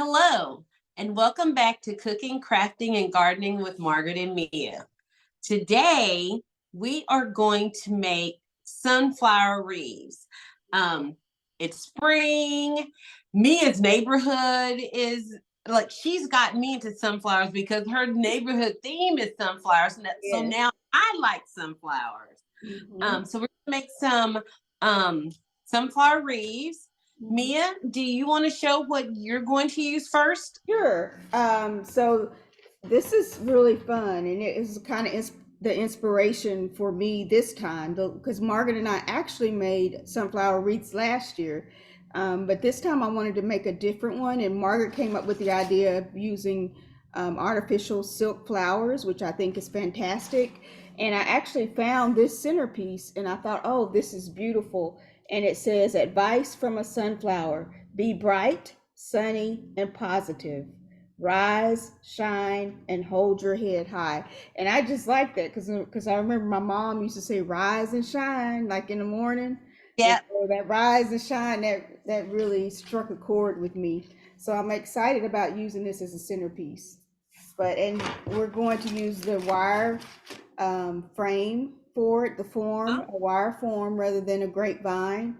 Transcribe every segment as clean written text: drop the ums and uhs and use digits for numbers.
Hello, and welcome back to Cooking, Crafting, and Gardening with Margaret and Mia. Today, we are going to make sunflower wreaths. Um, it's spring. Mia's neighborhood is like she's got me into sunflowers because her neighborhood theme is sunflowers. So Yes. now I like sunflowers. Hmm. So we're gonna make some um, sunflower wreaths. Hmm. Mia, do you want to show what you're going to use first? Sure. So this is really fun, and it is kind of the inspiration for me this time, because Margaret and I actually made sunflower wreaths last year, but this time I wanted to make a different one, and Margaret came up with the idea of using artificial silk flowers, which I think is fantastic. And I actually found this centerpiece, and I thought, oh, this is beautiful. And it says, "Advice from a sunflower: be bright, sunny, and positive. Rise, shine, and hold your head high." And I just like that because I remember my mom used to say, "Rise and shine," like in the morning. And Yep. so that rise and shine, that really struck a chord with me. So I'm excited about using this as a centerpiece. And we're going to use the wire frame for it, the form, a wire form rather than a grapevine.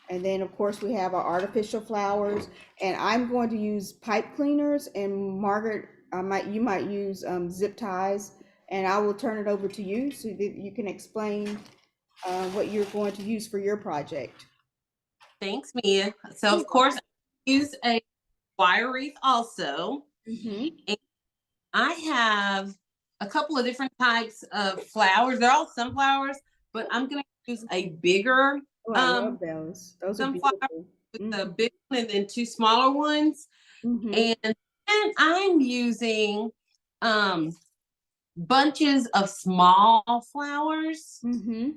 And then, of course, we have our artificial flowers. And I'm going to use pipe cleaners. And Margaret, you might use zip ties. And I will turn it over to you so that you can explain what you're going to use for your project. Thanks, Mia. So, You're of course, welcome. I use a wire wreath also. Mm-hmm. And I have a couple of different types of flowers. They're all sunflowers, but I'm going to use a bigger Oh, I love um, those. Those are sunflower beautiful. with a Mm-hmm. big one and then two smaller ones. Mm-hmm. And then I'm using um, bunches of small flowers. Mm-hmm.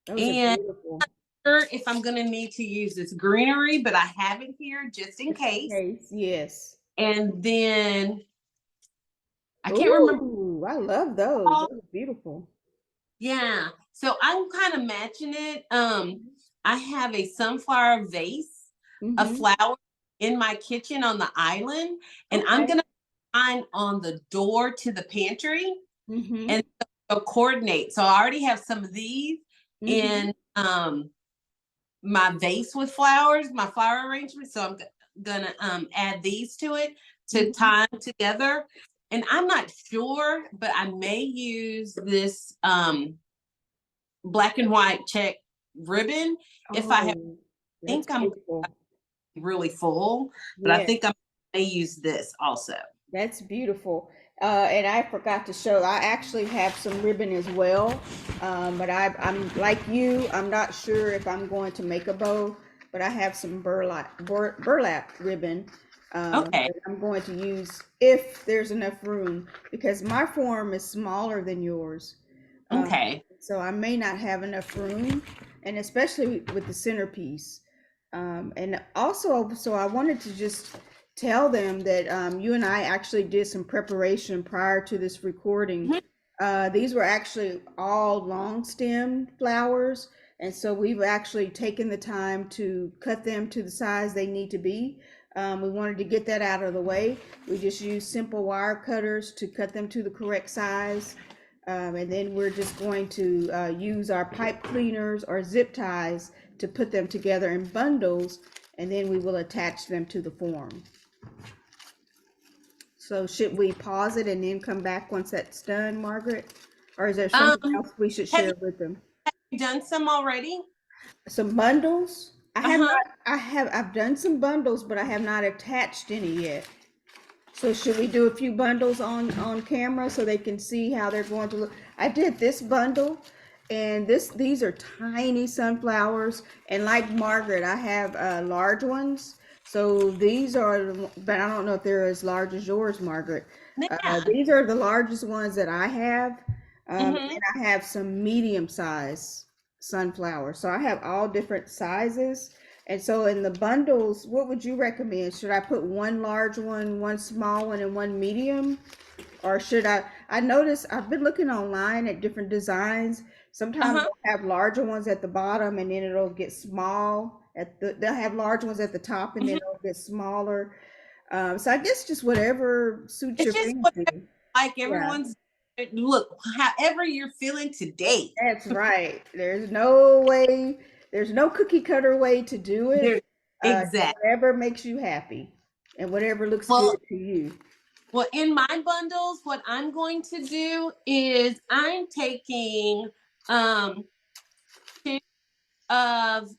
Those are And beautiful. sure if I'm going to need to use this greenery, but I have it here just in Just in case. case, yes. And then I can't remember. Ooh, I love those. All. Those are beautiful. Yeah. So I'm kind of matching it. I have a sunflower vase of Mm-hmm. flowers in my kitchen on the island, and I'm Okay. gonna find on the door to the pantry Mm-hmm. and so coordinate. So I already have some of these Mm-hmm. in my vase with flowers, my flower arrangement. So I'm gonna add these to it to Mm-hmm. tie them together. And I'm not sure, but I may use this black and white check ribbon if I have. Oh, that's Think I'm beautiful. really full, but I Yeah, think I may use this also. that's beautiful. And I forgot to show, I actually have some ribbon as well. But I'm like you, I'm not sure if I'm going to make a bow, but I have some burlap ribbon Okay. that I'm going to use if there's enough room, because my form is smaller than yours. Uh, Okay. so I may not have enough room, and especially with the centerpiece. And also, so I wanted to just tell them that you and I actually did some preparation prior to this recording. Mhm. These were actually all long stem flowers. And so we've actually taken the time to cut them to the size they need to be. We wanted to get that out of the way. We just used simple wire cutters to cut them to the correct size. And then we're just going to use our pipe cleaners or zip ties to put them together in bundles, and then we will attach them to the form. So should we pause it and then come back once that's done, Margaret? Or is there something Um, else we should have share with them? you done some already? Some bundles? Uh huh. I've done some bundles, but I have not attached any yet. So should we do a few bundles on camera so they can see how they're going to look? I did this bundle, and these are tiny sunflowers, and like Margaret, I have large ones. So these are, but I don't know if they're as large as yours, Margaret. Yeah. These are the largest ones that I have, Mm-hmm. and I have some medium size sunflowers. So I have all different sizes. And so in the bundles, what would you recommend? Should I put one large one small one, and one medium? Or should I notice I've been looking online at different designs. Uh Sometimes huh. they'll have larger ones at the bottom and then it'll get small they'll have large ones at the top and then Hmm. it'll get smaller. So I guess just whatever suits It's your just fancy. whatever, like Yeah, everyone's look, however you're feeling today. that's right. There's no cookie cutter way to do it. There, Just exactly. whatever makes you happy and whatever looks good Well, to you. well, in my bundles, what I'm going to do is I'm taking two of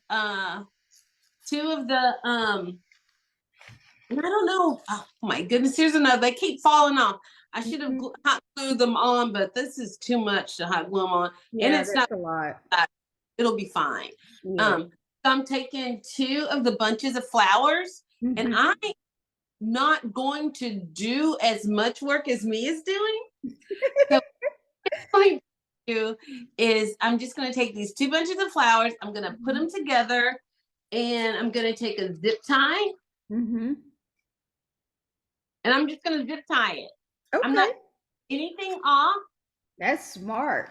two of the I don't know. Oh my goodness, here's another. They keep falling off. I should have Mhm. hot glued them on, but this is too much to hot glue them on, and Yeah, it's not. that's a lot. It'll be fine. Yeah. Um, so I'm taking two of the bunches of flowers, and Hmm. I'm not going to do as much work as Mia's doing. So what I'm going to do is I'm just going to take these two bunches of flowers. I'm going to put them together, and I'm going to take a zip tie, Hmm. and I'm just going to zip tie it. I'm Okay, not anything off, that's smart.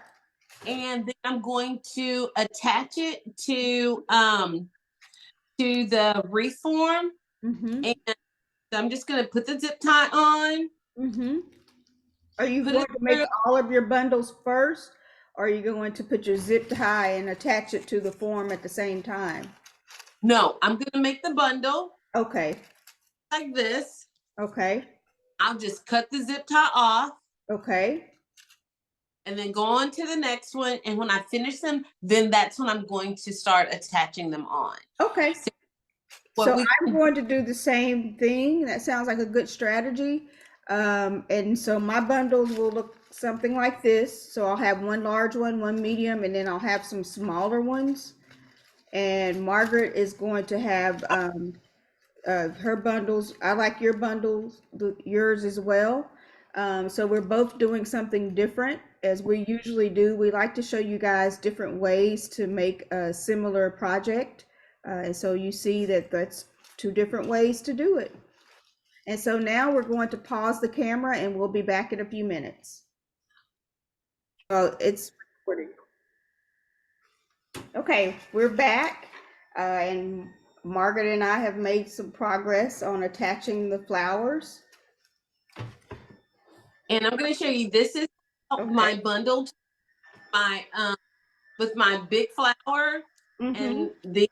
and then I'm going to attach it to the wreath form, Hmm. and so I'm just going to put the zip tie on, Hmm. Are you put going it to make through. all of your bundles first, or are you going to put your zip tie and attach it to the form at the same time? No, I'm going to make the bundle Okay, like this. okay, I'll just cut the zip tie off okay, and then go on to the next one. And when I finish them, then that's when I'm going to start attaching them on. okay. So what So we I'm going to do the same thing. That sounds like a good strategy. And so my bundles will look something like this. So I'll have one large one, one medium, and then I'll have some smaller ones. And Margaret is going to have her bundles. I like your bundles, yours as well. So we're both doing something different as we usually do. We like to show you guys different ways to make a similar project. And so you see that that's two different ways to do it. And so now we're going to pause the camera and we'll be back in a few minutes. It's recording. Okay, we're back. And Margaret and I have made some progress on attaching the flowers. and I'm going to show you. This is Okay. my bundle, my with my big flower, Mm-hmm. and the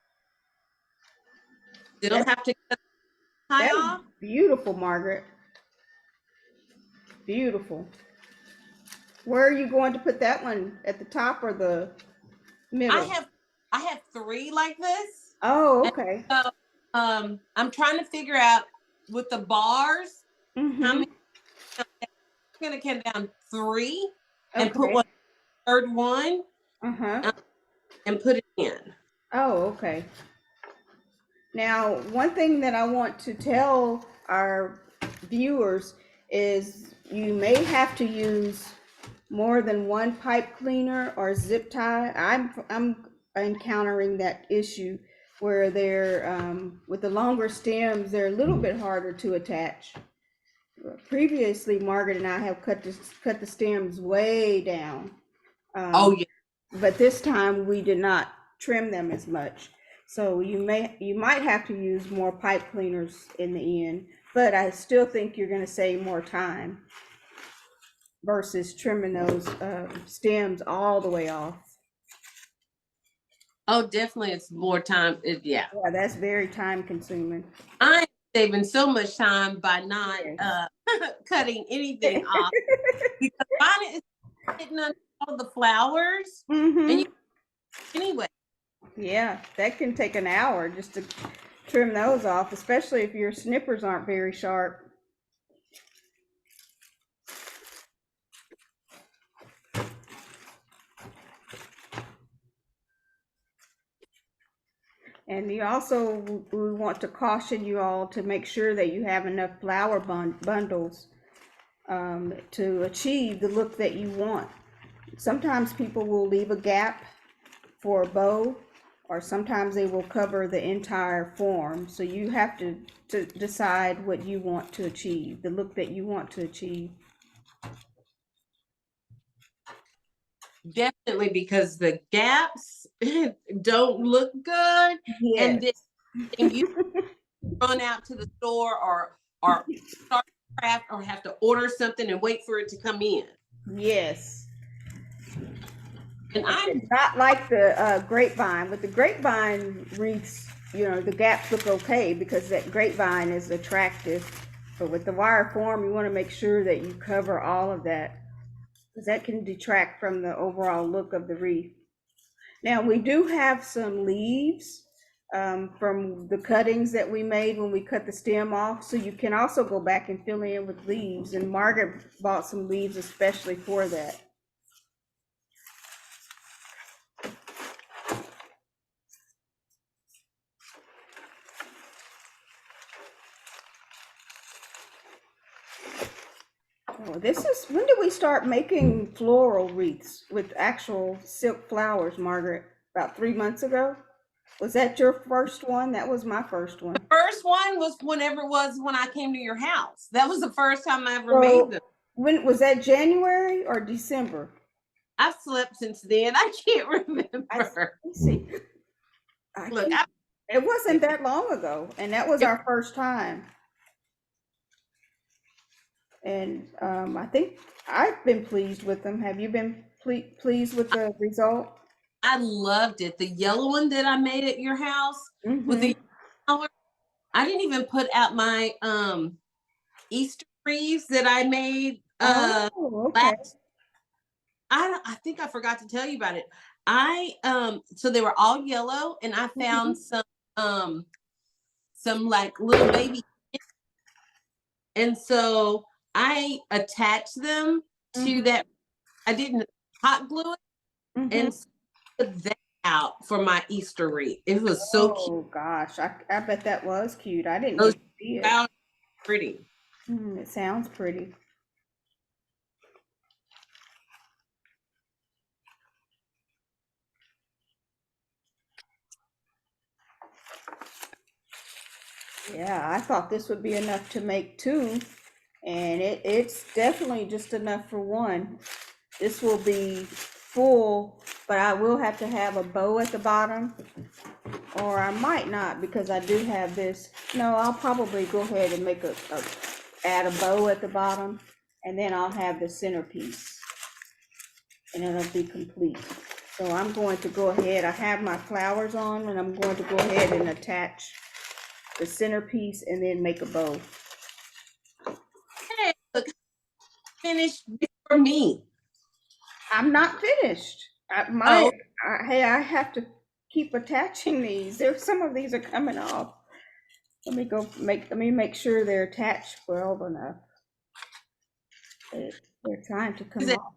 they don't That's have to cut the tie that is off. beautiful, Margaret. Beautiful. Where are you going to put that one? At the top or the I middle? have I have three like this, Oh, and okay. so I'm trying to figure out with the bars how Mm-hmm. many. I'm going to count down three and put Okay. one third one Uh-huh. um, and put it in. Oh, okay. Now, one thing that I want to tell our viewers is you may have to use more than one pipe cleaner or zip tie. I'm encountering that issue where they're with the longer stems, they're a little bit harder to attach. Previously, Margaret and I have cut the stems way down, Oh um, yeah, but this time we did not trim them as much. So you might have to use more pipe cleaners in the end, but I still think you're going to save more time versus trimming those stems all the way off. oh definitely, it's more time. Yeah, Yeah, that's very time consuming. I'm saving so much time by not Yes. cutting anything off because mine is hitting on all the flowers, and Mm-hmm. you anyway. Yeah, that can take an hour just to trim those off, especially if your snippers aren't very sharp. And you also, we want to caution you all to make sure that you have enough flower bundles to achieve the look that you want. Sometimes people will leave a gap for a bow, or sometimes they will cover the entire form. So you have to decide what you want to achieve, the look that you want to achieve. Definitely, because the gaps don't look good, and Yes. then you run out to the store or or start a craft or have to order something and wait for it to come in. Yes. And I'm Not like the grapevine. With the grapevine wreaths, you know, the gaps look okay because that grapevine is attractive. But with the wire form, you want to make sure that you cover all of that because that can detract from the overall look of the wreath. Now, we do have some leaves from the cuttings that we made when we cut the stem off. So you can also go back and fill in with leaves. And Margaret bought some leaves especially for that. Oh, this is, when did we start making floral wreaths with actual silk flowers, Margaret? About 3 months ago? Was that your first one? That was my first one. first one was whenever it was when I came to your house. That was the first time I ever made So them. when was that, January or December? I've slept since then. I can't I remember. see. Look, It wasn't that long ago, and that was our first time. And I think I've been pleased with them. Have you been pleased with the result? I loved it. The yellow one that I made at your house with Mm-hmm. the color. I didn't even put out my Easter wreaths that I made Oh, okay. last. I think I forgot to tell you about it. I so they were all yellow, and I found Mhm. some like little baby, and so I attached them to Mhm. that. I didn't hot glue it, Mhm. and put that out for my Easter wreath. It was so cute. Oh gosh, I bet that was cute. I didn't Those get to see it. flowers were pretty. It sounds pretty. Yeah, I thought this would be enough to make two, and it's definitely just enough for one. This will be full, but I will have to have a bow at the bottom, or I might not because I do have this. No, I'll probably go ahead and make add a bow at the bottom, and then I'll have the centerpiece, and it'll be complete. So I'm going to go ahead, I have my flowers on, and I'm going to go ahead and attach the centerpiece and then make a bow. Hey, look, finished for me. I'm not finished. Oh, Hey, I have to keep attaching these. There's some of these are coming off. Let me make sure they're attached well enough. They're trying to is come it off.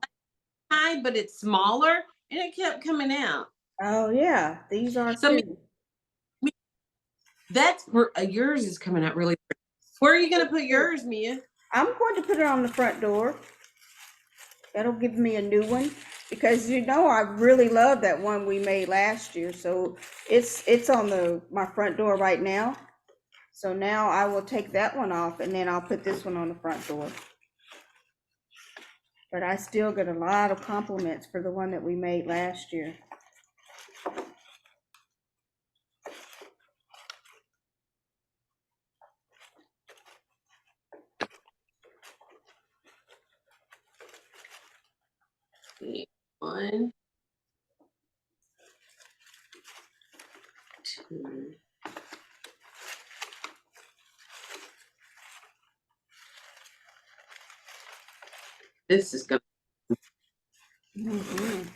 high, but it's smaller, and it kept coming out. Oh yeah, these are So too. that's where yours is coming out really pretty. Where are you gonna put yours, Mia? I'm going to put it on the front door. That'll give me a new one because you know I really love that one we made last year. So it's on my front door right now. So now I will take that one off and then I'll put this one on the front door. But I still get a lot of compliments for the one that we made last year. One, two. This is gonna. Mhm.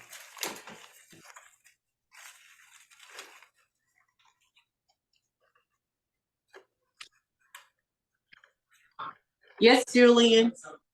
Yes, Julian.